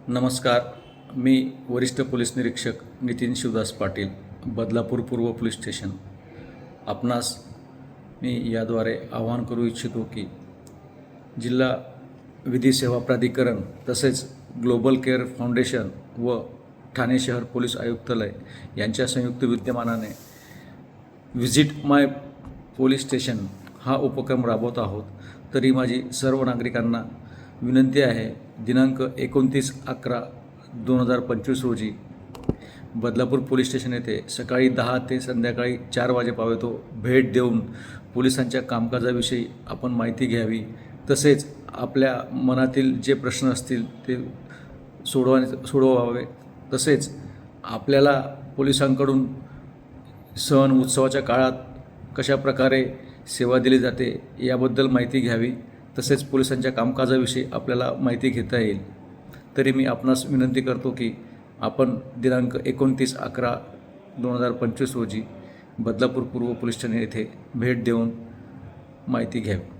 नमस्कार. मी वरिष्ठ पोलीस निरीक्षक नितीन शिवदास पाटील, बदलापूर पूर्व पोलीस स्टेशन. आपणास मी याद्वारे आवाहन करू इच्छितो की जिल्हा विधी सेवा प्राधिकरण तसेच ग्लोबल केअर फाउंडेशन व ठाणे शहर पोलीस आयुक्तालय यांच्या संयुक्त विद्यमानाने व्हिजिट माय पोलीस स्टेशन हा उपक्रम राबवत आहोत. तरी माझी सर्व नागरिकांना विनंती आहे, दिनांक 29/11/2025 रोजी बदलापूर पोलीस स्टेशन येथे सकाळी 10 ते संध्याकाळी 4 वाजेपर्यंत भेट देऊन पोलिसांच्या कामकाजाविषयी आपण माहिती घ्यावी. तसेच आपल्या मनातील जे प्रश्न असतील ते सोडवावे. तसेच आपल्याला पोलिसांकडून सण उत्सवाच्या काळात कशा प्रकारे सेवा दिली जाते याबद्दल माहिती घ्यावी. तसेच पोलिसांच्या कामकाजाविषयी आपल्याला माहिती घेता येईल. तरी मी आपणास विनंती करतो की आपण दिनांक 29/11/2025 रोजी बदलापूर पूर्व पोलीस ठाणे येथे भेट देऊन माहिती घ्यावी.